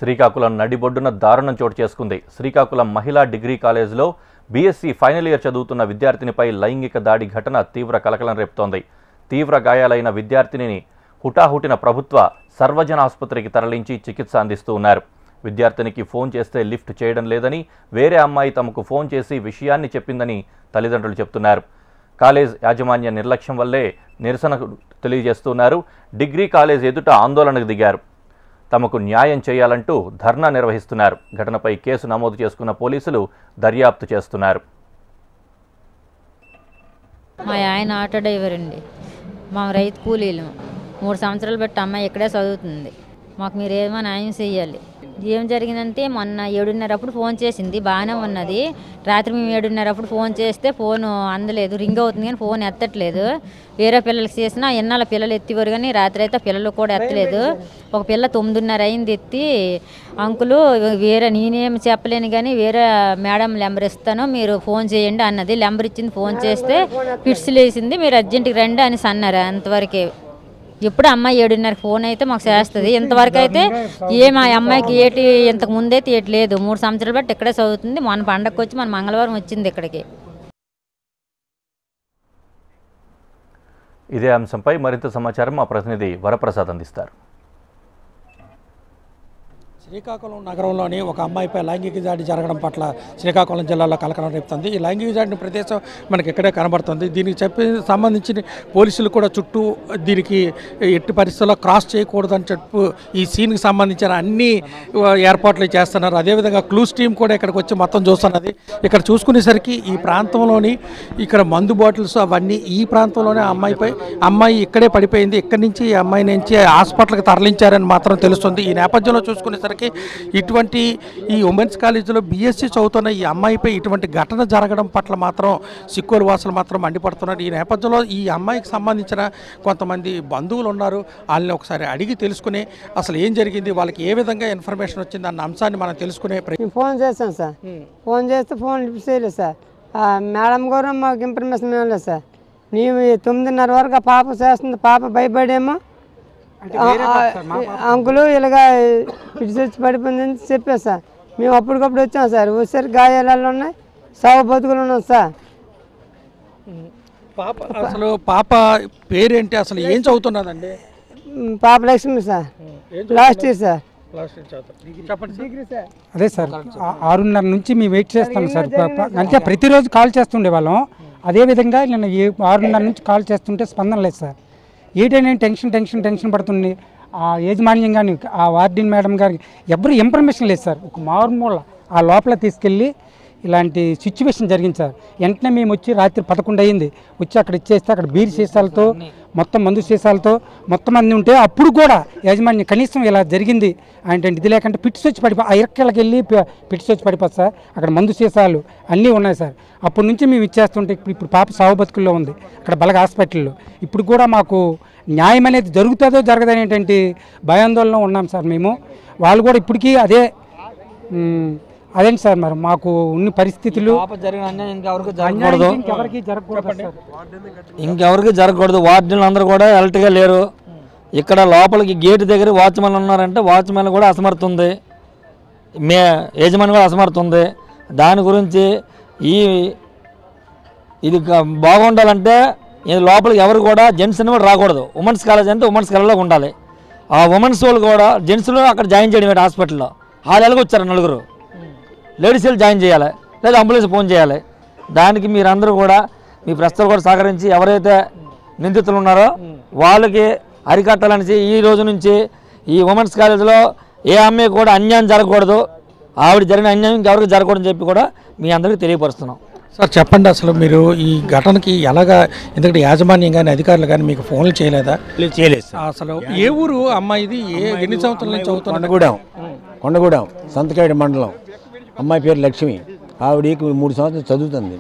శ్రీకాకుళం నడిబొడ్డున దారుణం చోటు చేసుకుంది. శ్రీకాకుళం మహిళా డిగ్రీ కాలేజీలో బీఎస్సీ ఫైనల్ ఇయర్ చదువుతున్న విద్యార్థినిపై లైంగిక దాడి ఘటన తీవ్ర కలకలం రేపుతోంది. తీవ్ర గాయాలైన విద్యార్థినిని హుటాహుటిన ప్రభుత్వ సర్వజన ఆసుపత్రికి తరలించి చికిత్స అందిస్తూ ఉన్నారు. విద్యార్థినికి ఫోన్ చేస్తే లిఫ్ట్ చేయడం లేదని, వేరే అమ్మాయి తమకు ఫోన్ చేసి విషయాన్ని చెప్పిందని తల్లిదండ్రులు చెప్తున్నారు. కాలేజ్ యాజమాన్య నిర్లక్ష్యం వల్లే నిరసన తెలియజేస్తున్నారు. డిగ్రీ కాలేజ్ ఎదుట ఆందోళనకు దిగారు. తమకు న్యాయం చేయాలంటూ ధర్నా నిర్వహిస్తున్నారు. ఘటనపై కేసు నమోదు చేసుకున్న పోలీసులు దర్యాప్తు చేస్తున్నారు. మా ఆయన ఆటో డ్రైవర్ అండి. మా రైతు కూలీలు 3 సంవత్సరాలు బట్టి అమ్మాయి ఇక్కడే చదువుతుంది. మాకు మీరు ఏమో న్యాయం చేయాలి. ఏం జరిగిందంటే మొన్న 7:30 ఫోన్ చేసింది, బాగానే ఉన్నది. రాత్రి మేము 7:30 ఫోన్ చేస్తే ఫోన్ అందలేదు, రింగ్ అవుతుంది కానీ ఫోన్ ఎత్తట్లేదు. వేరే పిల్లలకి చేసినా ఎన్నాళ్ళ పిల్లలు ఎత్తివారు కానీ రాత్రి అయితే పిల్లలు కూడా ఎత్తలేదు. ఒక పిల్ల 9:30 అయింది ఎత్తి, అంకులు వేరే నేనేం చెప్పలేను కానీ వేరే మేడం నెంబర్ ఇస్తాను మీరు ఫోన్ చేయండి అన్నది. నెంబర్ ఇచ్చింది, ఫోన్ చేస్తే ఫిట్స్ లేసింది, మీరు అర్జెంటుగా రండి అని అన్నారు. అంతవరకే. ఎప్పుడు అమ్మాయి 7:30 ఫోన్ అయితే మాకు చేస్తుంది. ఇంతవరకు అయితే మా అమ్మాయికి ఏటి ఇంతకు ముందైతే ఏటి లేదు. 3 సంవత్సరాలు బట్టి ఇక్కడే చదువుతుంది. మన పండగకు వచ్చి మన మంగళవారం వచ్చింది ఇక్కడికి. ఇదే అంశంపై మరింత సమాచారం మా ప్రతినిధి వరప్రసాద్ అందిస్తారు. శ్రీకాకుళం నగరంలోని ఒక అమ్మాయిపై లైంగిక దాడి జరగడం పట్ల శ్రీకాకుళం జిల్లాలో కలకలం రేపుతుంది. ఈ లైంగిక దాడిన ప్రదేశం మనకి ఇక్కడే కనబడుతుంది. దీనికి సంబంధించి పోలీసులు కూడా చుట్టూ దీనికి ఎట్టి పరిస్థితుల్లో క్రాస్ చేయకూడదని చెప్పు ఈ సీన్కి సంబంధించిన అన్ని ఏర్పాట్లు చేస్తున్నారు. అదేవిధంగా క్లూస్ టీం కూడా ఇక్కడికి వచ్చి మొత్తం చూస్తున్నది. ఇక్కడ చూసుకునేసరికి ఈ ప్రాంతంలోని ఇక్కడ మందు బాటిల్స్ అవన్నీ ఈ ప్రాంతంలోనే అమ్మాయి ఇక్కడే పడిపోయింది. ఇక్కడి నుంచి ఈ అమ్మాయి నుంచి హాస్పిటల్కి తరలించారని మాత్రం తెలుస్తుంది. ఈ నేపథ్యంలో చూసుకునేసరికి ఇటువంటి ఈ ఉమెన్స్ కాలేజీలో బీఎస్సీ చదువుతున్న ఈ అమ్మాయిపై ఇటువంటి ఘటన జరగడం పట్ల మాత్రం సిక్కోలు వాసులు మాత్రం మండిపడుతున్నారు. ఈ నేపథ్యంలో ఈ అమ్మాయికి సంబంధించిన కొంతమంది బంధువులు ఉన్నారు. వాళ్ళని ఒకసారి అడిగి తెలుసుకుని అసలు ఏం జరిగింది, వాళ్ళకి ఏ విధంగా ఇన్ఫర్మేషన్ వచ్చింది అన్న అంశాన్ని మనం తెలుసుకునే ఫోన్ చేస్తాం సార్. ఫోన్ చేస్తే ఫోన్ లిఫ్ట్ చేయలేదు సార్. మేడం గారు మాకు ఇన్ఫర్మేషన్ ఇవ్వలేదు సార్. నీవు 9:30 వరకు పాప చేస్తుంది. పాప భయపడేమో అంకులు ఇలాగా పిడిచి వచ్చి పడిపోయిందని చెప్పారు సార్. మేము అప్పటికప్పుడు వచ్చాం సార్. వచ్చేసరికి గాయాలు ఉన్నాయి, సాగు బతుకులు ఉన్నాం సార్. అసలు పాప పేరేంటి, అసలు ఏం చదువుతున్నదండి? పాప Lakshmi sir, last year sir. అదే సార్ 6:30 నుంచి మేము వెయిట్ చేస్తాం సార్. అంటే ప్రతిరోజు కాల్ చేస్తుండే వాళ్ళం. అదేవిధంగా నేను 6:30 నుంచి కాల్ చేస్తుంటే స్పందన లేదు సార్. ఏంటంటే టెన్షన్ పడుతుంది. ఆ యాజమాన్యం కానీ ఆ వార్డెన్ మేడం గారికి ఎవరు ఇన్ఫర్మేషన్ లేదు సార్. ఒక మారుమూల ఆ లోపల తీసుకెళ్ళి ఇలాంటి సిచ్యువేషన్ జరిగింది సార్. వెంటనే మేము వచ్చి రాత్రి 11 అయింది. వచ్చి అక్కడ ఇచ్చేస్తే అక్కడ బీర్ సీసాలతో మొత్తం మందు సీసాలతో మొత్తం అన్నీ ఉంటే అప్పుడు కూడా యాజమాన్యం కనీసం ఇలా జరిగింది అంటే ఇది లేకంటే పిట్స్ వచ్చి ఆ ఇరక్కలకి వెళ్ళి పిట్స్ వచ్చి పడిపోతుంది సార్. అక్కడ మందు సీసాలు అన్నీ ఉన్నాయి సార్. అప్పటి నుంచి మేము ఇచ్చేస్తుంటే ఇప్పుడు పాప సాగు బతుకుల్లో ఉంది అక్కడ బలగ హాస్పిటల్లో. ఇప్పుడు కూడా మాకు న్యాయం అనేది జరుగుతుందో జరగదనేటువంటి భయాందోళనలో ఉన్నాం సార్ మేము. వాళ్ళు కూడా ఇప్పటికీ అదేంటి సార్ మరి మాకు ఉన్న పరిస్థితులు ఇంకెవరికి జరగకూడదు. వార్డెన్లు అందరూ కూడా అలర్ట్గా లేరు. ఇక్కడ లోపలికి గేటు దగ్గర వాచ్మెన్ ఉన్నారంటే వాచ్మెన్ కూడా అసమర్థుంది, యజమాని కూడా అసమర్థుంది. దాని గురించి ఇది బాగుండాలంటే లోపలికి ఎవరు కూడా జెంట్స్ అని కూడా రాకూడదు. ఉమెన్స్ కాలేజ్ అంటే ఉమెన్స్ కాలేజ్లో ఉండాలి. ఆ ఉమెన్స్ వాళ్ళు కూడా జెంట్స్లో అక్కడ జాయిన్ చేయడం హాస్పిటల్లో. హాలేళ్ళకి వచ్చారు 4 లేడీస్ వెళ్ళి జాయిన్ చేయాలి, లేదా అంబులెన్స్ ఫోన్ చేయాలి. దానికి మీరందరూ కూడా మీ ప్రస్తుతం కూడా సహకరించి ఎవరైతే నిందితులు ఉన్నారో వాళ్ళకి అరికట్టాలని ఈ రోజు నుంచి ఈ ఉమెన్స్ కాలేజీలో ఏ అమ్మాయి కూడా అన్యాయం జరగకూడదు, ఆవిడ జరిగిన అన్యాయం ఇంకెవరికి జరగకూడదని చెప్పి కూడా మీ అందరికీ తెలియపరుస్తున్నాం. సార్ చెప్పండి, అసలు మీరు ఈ ఘటనకి ఎలాగా, ఎందుకంటే యాజమాన్యం కానీ అధికారులు కానీ మీకు ఫోన్లు చేయలేదా? చేయలేదు. అసలు ఏ ఊరు అమ్మాయిది, ఎన్ని సంవత్సరాల నుంచి చదువుతుంది? కొండగూడెం సంతకాడి మండలం. అమ్మాయి పేరు లక్ష్మి. ఆవిడకి 3 సంవత్సరాలు చదువుతుంది.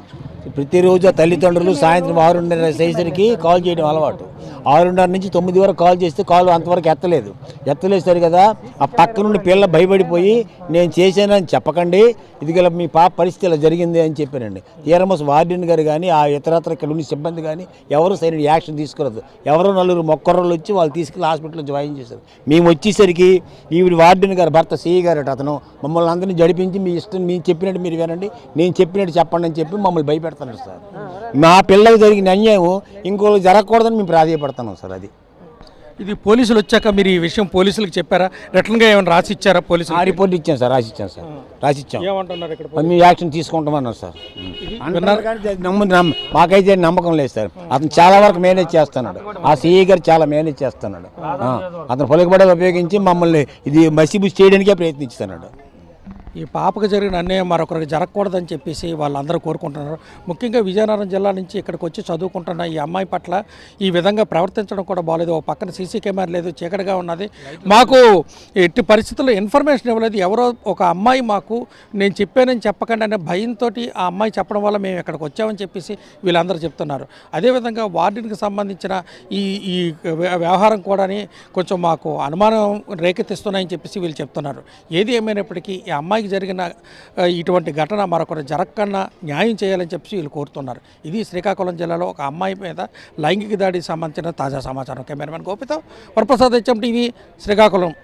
ప్రతిరోజు తల్లిదండ్రులు సాయంత్రం 6:30 అయ్యేసరికి కాల్ చేయడం అలవాటు. 6:30 నుంచి 9 వరకు కాల్ చేస్తే కాల్ అంతవరకు ఎత్తలేదు కదా. ఆ పక్క నుండి పిల్ల భయపడిపోయి నేను చేశానని చెప్పకండి, ఇది గల మీ పాప పరిస్థితి ఇలా జరిగింది అని చెప్పానండి. తీరమస్ వార్డెన్ గారు కానీ ఆ ఇతరత్ర ఇక్కడ ఉన్న సిబ్బంది కానీ ఎవరు సరైన యాక్షన్ తీసుకోలేదు. ఎవరో 4 మొక్కరోళ్ళు వచ్చి వాళ్ళు తీసుకెళ్ళి హాస్పిటల్లో జాయిన్ చేశారు. మేము వచ్చేసరికి ఈవిడ వార్డెన్ గారు భర్త సిఐ గారు అతను మమ్మల్ని అందరినీ జడిపించి మీ ఇష్టం మీరు చెప్పినట్టు మీరు వినండి, నేను చెప్పినట్టు చెప్పండి అని చెప్పి మమ్మల్ని భయపెడుతున్నారు సార్. మా పిల్లలకు జరిగిన అన్యాయం ఇంకోళ్ళు జరగకూడదని మేము ప్రాధాయపడుతున్నాం సార్. అది ఇది పోలీసులు వచ్చాక మీరు ఈ విషయం పోలీసులకు చెప్పారా? రిటర్న్గా ఏమైనా రాసి ఇచ్చారా పోలీసులు? ఆ రిపోర్ట్ ఇచ్చాను సార్, రాసిచ్చాం. ఏమంటున్నారు ఇక్కడ? మేము యాక్షన్ తీసుకుంటామన్నారు సార్. మాకైతే నమ్మకం లేదు సార్. అతను చాలా వరకు మేనేజ్ చేస్తున్నాడు. ఆ సిఐ గారు చాలా మేనేజ్ చేస్తున్నాడు. అతను పలుకుబడి ఉపయోగించి మమ్మల్ని ఇది మసిబుసి చేయడానికే ప్రయత్నిస్తున్నాడు. ఈ పాపకు జరిగిన అన్యాయం మరొకరికి జరగకూడదని చెప్పేసి వాళ్ళందరూ కోరుకుంటున్నారు. ముఖ్యంగా విజయనగరం జిల్లా నుంచి ఇక్కడికి వచ్చి చదువుకుంటున్న ఈ అమ్మాయి పట్ల ఈ విధంగా ప్రవర్తించడం కూడా బాగాలేదు. ఒక పక్కన సీసీ కెమెరా లేదు, చీకటిగా ఉన్నది. మాకు ఎట్టి పరిస్థితుల్లో ఇన్ఫర్మేషన్ ఇవ్వలేదు. ఎవరో ఒక అమ్మాయి మాకు నేను చెప్పానని చెప్పకండి అనే భయంతో ఆ అమ్మాయి చెప్పడం వల్ల మేము ఇక్కడికి వచ్చామని చెప్పేసి వీళ్ళందరూ చెప్తున్నారు. అదేవిధంగా వార్డెన్కి సంబంధించిన ఈ వ్యవహారం కూడా కొంచెం మాకు అనుమానం రేకెత్తిస్తున్నాయని చెప్పేసి వీళ్ళు చెప్తున్నారు. ఏది ఏమైనప్పటికీ ఈ అమ్మాయికి జరిగిన ఇటువంటి ఘటన మరొకరు జరగకుండా న్యాయం చేయాలని చెప్పి వీళ్ళు కోరుతున్నారు. ఇది శ్రీకాకుళం జిల్లాలో ఒక అమ్మాయి మీద లైంగిక దాడికి సంబంధించిన తాజా సమాచారం. కెమెరామెన్ గోపితో వరప్రసాద్, HM TV, శ్రీకాకుళం.